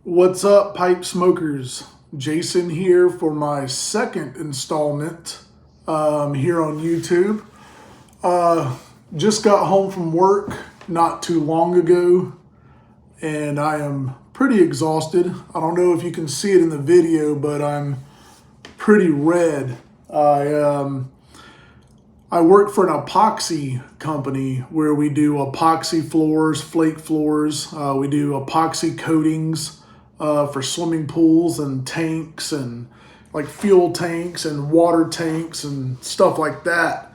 What's up, pipe smokers? Jason here for my second installment here on YouTube. Just got home from work not too long ago, and I am pretty exhausted. I don't know if you can see it in the video, but I'm pretty red. I work for an epoxy company where we do epoxy floors, flake floors. We do epoxy coatings for swimming pools and tanks and like fuel tanks and water tanks and stuff like that.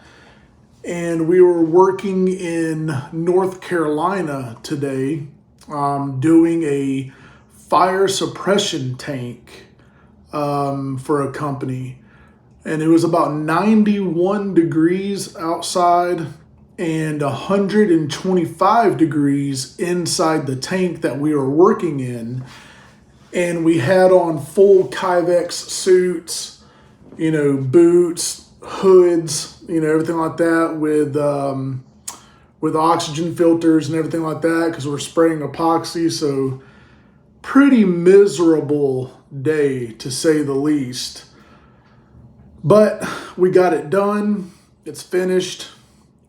And we were working in North Carolina today, doing a fire suppression tank for a company. And it was about 91 degrees outside and 125 degrees inside the tank that we were working in. And we had on full Kyvex suits, boots, hoods, everything like that with oxygen filters and everything like that because we're spraying epoxy. So pretty miserable day to say the least. But we got it done. It's finished.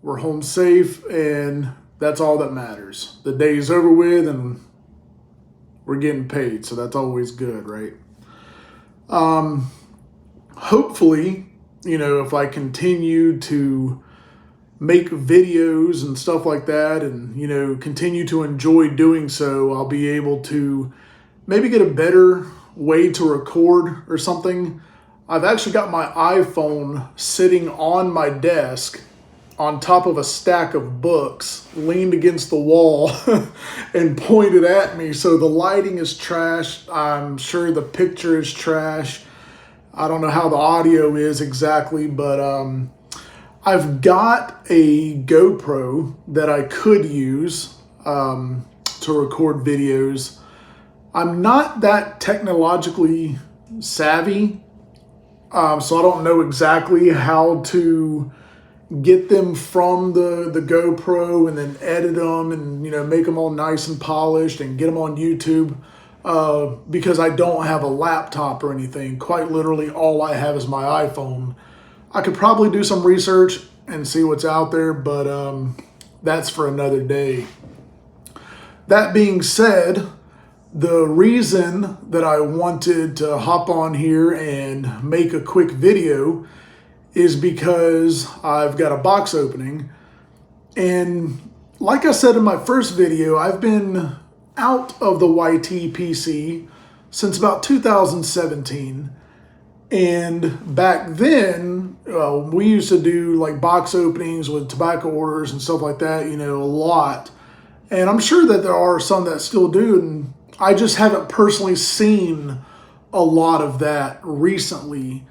We're home safe, and that's all that matters. The day's over with, and we're getting paid, so that's always good, right? Hopefully, if I continue to make videos and stuff like that and, continue to enjoy doing so, I'll be able to maybe get a better way to record or something. I've actually got my iPhone sitting on my desk on top of a stack of books, leaned against the wall and pointed at me. So the lighting is trash. I'm sure the picture is trash. I don't know how the audio is exactly, but I've got a GoPro that I could use to record videos. I'm not that technologically savvy. So I don't know exactly how to get them from the GoPro and then edit them and, make them all nice and polished and get them on YouTube because I don't have a laptop or anything. Quite literally, all I have is my iPhone. I could probably do some research and see what's out there, but that's for another day. That being said, the reason that I wanted to hop on here and make a quick video is because I've got a box opening. And like I said in my first video, I've been out of the YTPC since about 2017. And back then, we used to do like box openings with tobacco orders and stuff like that, a lot. And I'm sure that there are some that still do, and I just haven't personally seen a lot of that recently.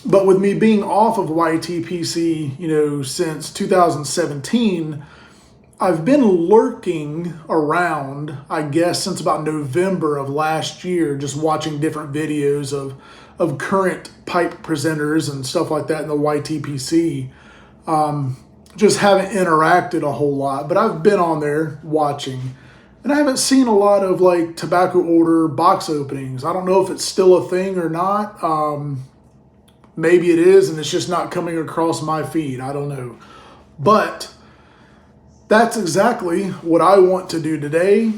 But with me being off of YTPC, since 2017, I've been lurking around, I guess, since about November of last year, just watching different videos of current pipe presenters and stuff like that in the YTPC. Just haven't interacted a whole lot, but I've been on there watching. And I haven't seen a lot of like tobacco order box openings. I don't know if it's still a thing or not. Maybe it is, and it's just not coming across my feed. I don't know. But that's exactly what I want to do today.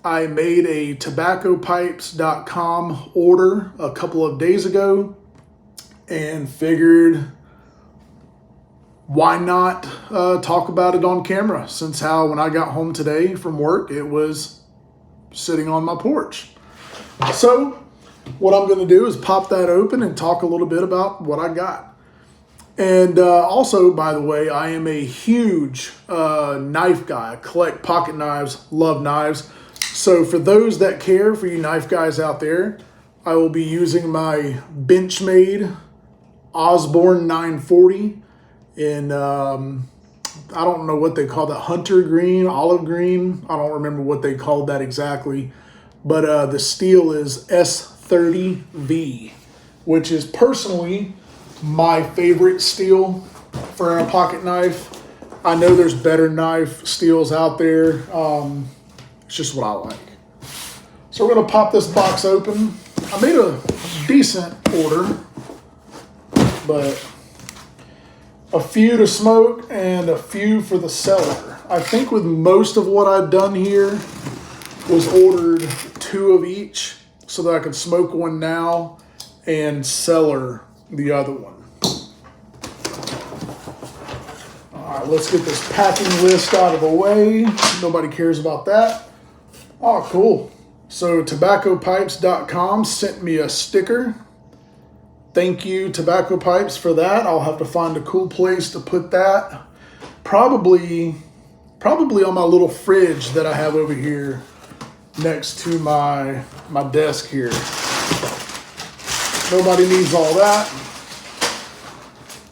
I made a tobaccopipes.com order a couple of days ago and figured why not talk about it on camera, since how when I got home today from work, it was sitting on my porch. So what I'm going to do is pop that open and talk a little bit about what I got. And also, by the way, I am a huge knife guy. I collect pocket knives, love knives. So for those that care, for you knife guys out there, I will be using my Benchmade Osborne 940 in, I don't know what they call that, hunter green, olive green. I don't remember what they called that exactly. But the steel is S30V, which is personally my favorite steel for a pocket knife. I know there's better knife steels out there. It's just what I like. So we're gonna pop this box open. I made a decent order, but a few to smoke and a few for the cellar. I think with most of what I've done here was ordered 2 of each so that I could smoke one now and cellar the other one. All right, let's get this packing list out of the way. Nobody cares about that. Oh, cool. So tobaccopipes.com sent me a sticker. Thank you, Tobacco Pipes, for that. I'll have to find a cool place to put that. Probably on my little fridge that I have over here next to my desk here. Nobody needs all that.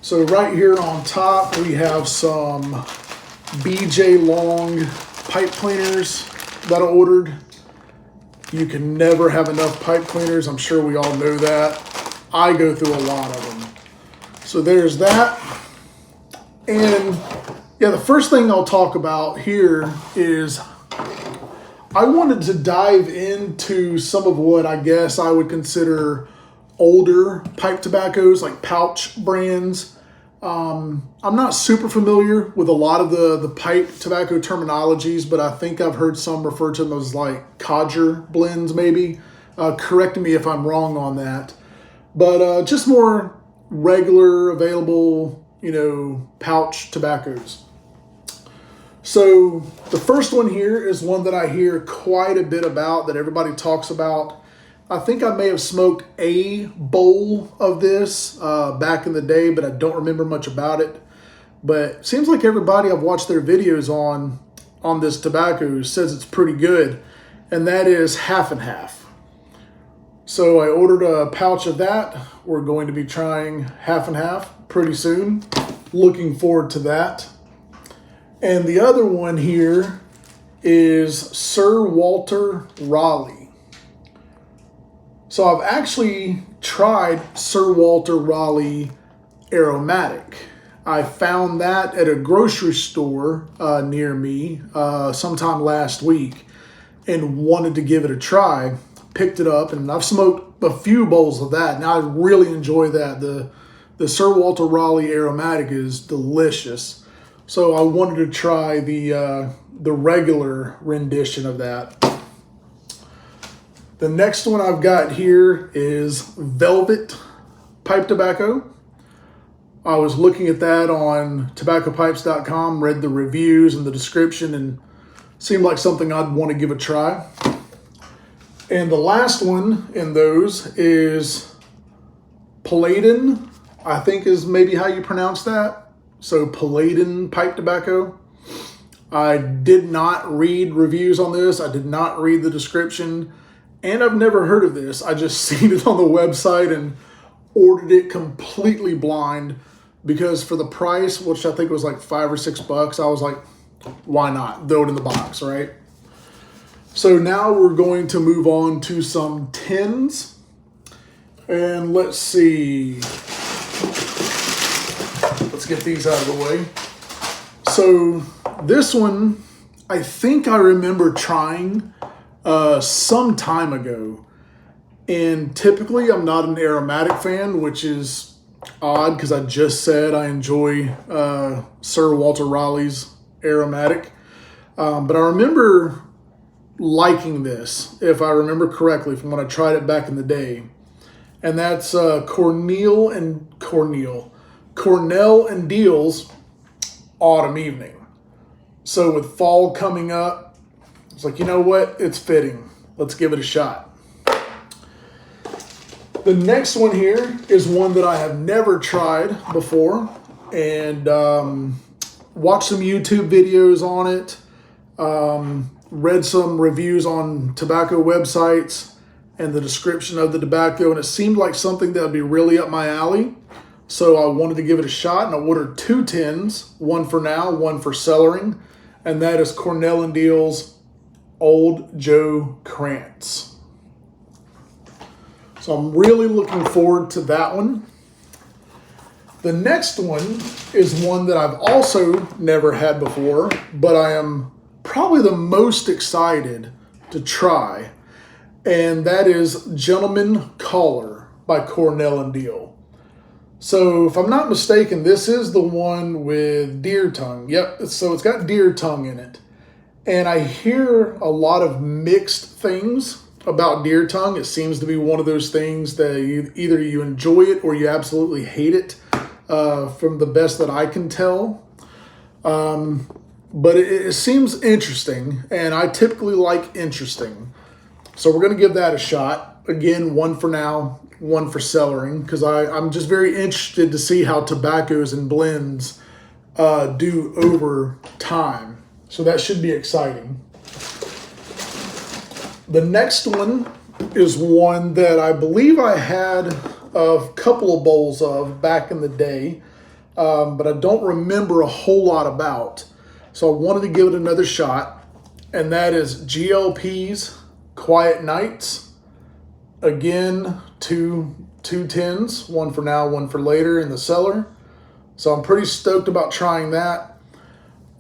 So right here on top, we have some BJ Long pipe cleaners that I ordered. You can never have enough pipe cleaners. I'm sure we all know that. I go through a lot of them. So there's that. And yeah, the first thing I'll talk about here is I wanted to dive into some of what I guess I would consider older pipe tobaccos, like pouch brands. I'm not super familiar with a lot of the pipe tobacco terminologies, but I think I've heard some refer to them as like codger blends maybe. Correct me if I'm wrong on that. But just more regular, available, pouch tobaccos. So the first one here is one that I hear quite a bit about, that everybody talks about. I think I may have smoked a bowl of this back in the day, but I don't remember much about it. But it seems like everybody I've watched their videos on this tobacco says it's pretty good, and that is Half and Half. So I ordered a pouch of that. We're going to be trying Half and Half pretty soon. Looking forward to that. And the other one here is Sir Walter Raleigh. So I've actually tried Sir Walter Raleigh Aromatic. I found that at a grocery store near me sometime last week and wanted to give it a try. Picked it up, and I've smoked a few bowls of that, and I really enjoy that. The Sir Walter Raleigh Aromatic is delicious. So I wanted to try the regular rendition of that. The next one I've got here is Velvet Pipe Tobacco. I was looking at that on tobaccopipes.com, read the reviews and the description, and seemed like something I'd want to give a try. And the last one in those is Paladin, I think is maybe how you pronounce that. So Paladin Pipe Tobacco. I did not read reviews on this. I did not read the description. And I've never heard of this. I just seen it on the website and ordered it completely blind because for the price, which I think was like $5 or $6, I was like, why not? Throw it in the box, right? So now we're going to move on to some tins. And let's see. Let's get these out of the way. So this one, I think I remember trying some time ago. And typically I'm not an aromatic fan, which is odd because I just said I enjoy Sir Walter Raleigh's aromatic. But I remember liking this, if I remember correctly, from when I tried it back in the day. And that's Cornell and Deal's Autumn Evening. So with fall coming up, it's like, you know what? It's fitting. Let's give it a shot. The next one here is one that I have never tried before, and watched some YouTube videos on it, read some reviews on tobacco websites and the description of the tobacco, and it seemed like something that would be really up my alley. So I wanted to give it a shot, and I ordered 2 tins, one for now, one for cellaring, and that is Cornell & Deal's Old Joe Krantz. So I'm really looking forward to that one. The next one is one that I've also never had before, but I am probably the most excited to try. and that is Gentleman Caller by Cornell and Deal. So if I'm not mistaken, this is the one with deer tongue. Yep, so it's got deer tongue in it. And I hear a lot of mixed things about deer tongue. It seems to be one of those things that either you enjoy it or you absolutely hate it, from the best that I can tell. But it seems interesting, and I typically like interesting. So we're going to give that a shot. Again, one for now, one for cellaring, because I'm just very interested to see how tobaccos and blends do over time. So that should be exciting. The next one is one that I believe I had a couple of bowls of back in the day, but I don't remember a whole lot about. So I wanted to give it another shot, and that is GLP's Quiet Nights. Again, two tins, one for now, one for later in the cellar. So I'm pretty stoked about trying that.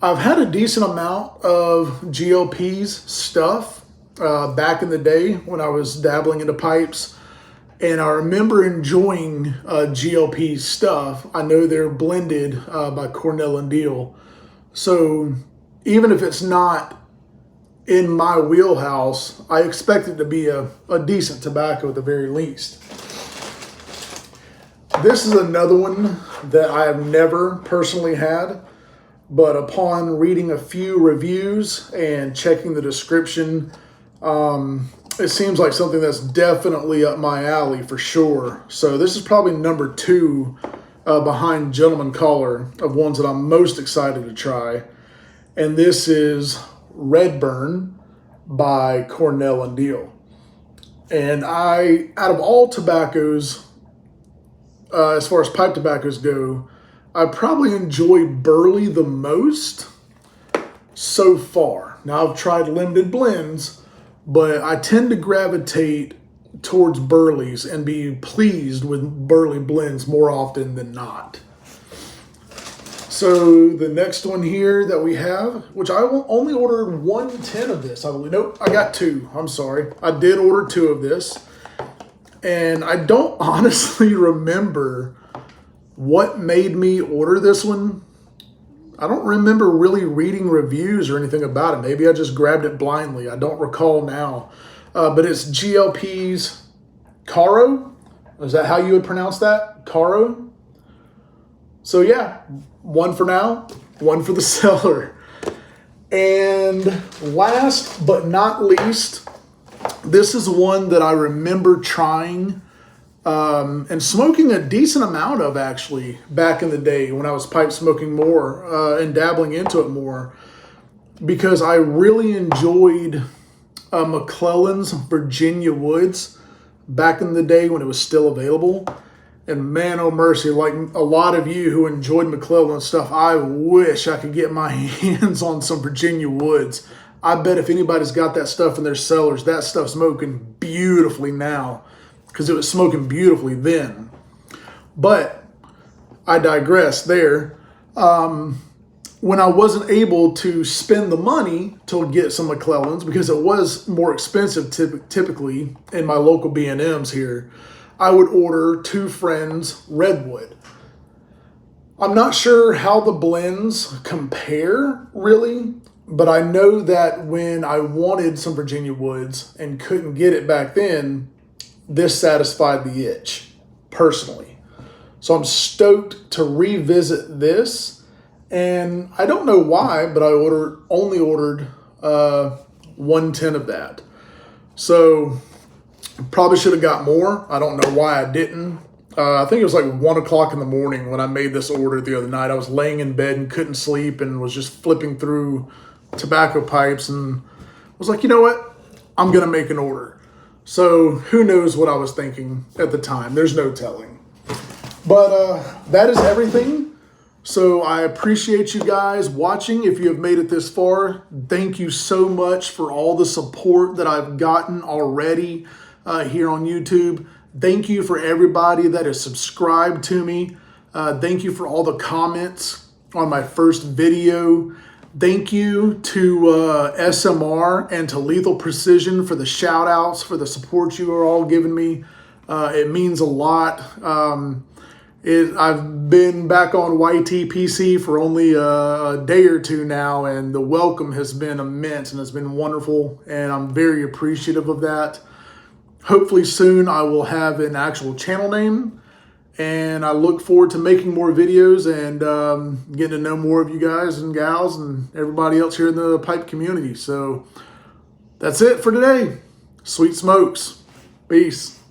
I've had a decent amount of GLP's stuff back in the day when I was dabbling into pipes, and I remember enjoying GLP's stuff. I know they're blended by Cornell and Deal. So even if it's not in my wheelhouse, I expect it to be a decent tobacco at the very least. This is another one that I have never personally had, but upon reading a few reviews and checking the description, it seems like something that's definitely up my alley for sure. So this is probably number 2 behind Gentleman Caller of ones that I'm most excited to try. And this is Redburn by Cornell and Deal. And out of all tobaccos, as far as pipe tobaccos go, I probably enjoy Burley the most so far. Now I've tried limited blends, but I tend to gravitate towards Burleys and be pleased with Burley blends more often than not. So the next one here that we have, which I only ordered 110 of this, I believe. Nope, I got 2. I'm sorry. I did order 2 of this. And I don't honestly remember what made me order this one. I don't remember really reading reviews or anything about it. Maybe I just grabbed it blindly. I don't recall now. But it's GLP's Caro. Is that how you would pronounce that? Caro? So yeah, 1 for now, 1 for the cellar. And last but not least, this is one that I remember trying and smoking a decent amount of, actually, back in the day when I was pipe smoking more and dabbling into it more, because I really enjoyed McClelland's Virginia Woods back in the day when it was still available. And man, oh mercy, like a lot of you who enjoyed McClelland stuff, I wish I could get my hands on some Virginia Woods. I bet if anybody's got that stuff in their cellars, that stuff's smoking beautifully now, because it was smoking beautifully then. But I digress there. When I wasn't able to spend the money to get some McClellands, because it was more expensive typically in my local B&Ms here, I would order 2 Friends Redwood. I'm not sure how the blends compare really, but I know that when I wanted some Virginia Woods and couldn't get it back then, this satisfied the itch, personally. So I'm stoked to revisit this, and I don't know why, but I only ordered 110 of that. So probably should have got more. I don't know why I didn't. I think it was like 1 o'clock in the morning when I made this order the other night. I was laying in bed and couldn't sleep and was just flipping through tobacco pipes and was like, you know what? I'm going to make an order. So who knows what I was thinking at the time. There's no telling. But that is everything. So I appreciate you guys watching. If you have made it this far, thank you so much for all the support that I've gotten already here on YouTube. Thank you for everybody that has subscribed to me. Thank you for all the comments on my first video. Thank you to SMR and to Lethal Precision for the shout outs, for the support you are all giving me. It means a lot. I've been back on YTPC for only a day or two now, and the welcome has been immense and it's been wonderful, and I'm very appreciative of that. Hopefully soon I will have an actual channel name, and I look forward to making more videos and getting to know more of you guys and gals and everybody else here in the pipe community. So that's it for today. Sweet smokes. Peace.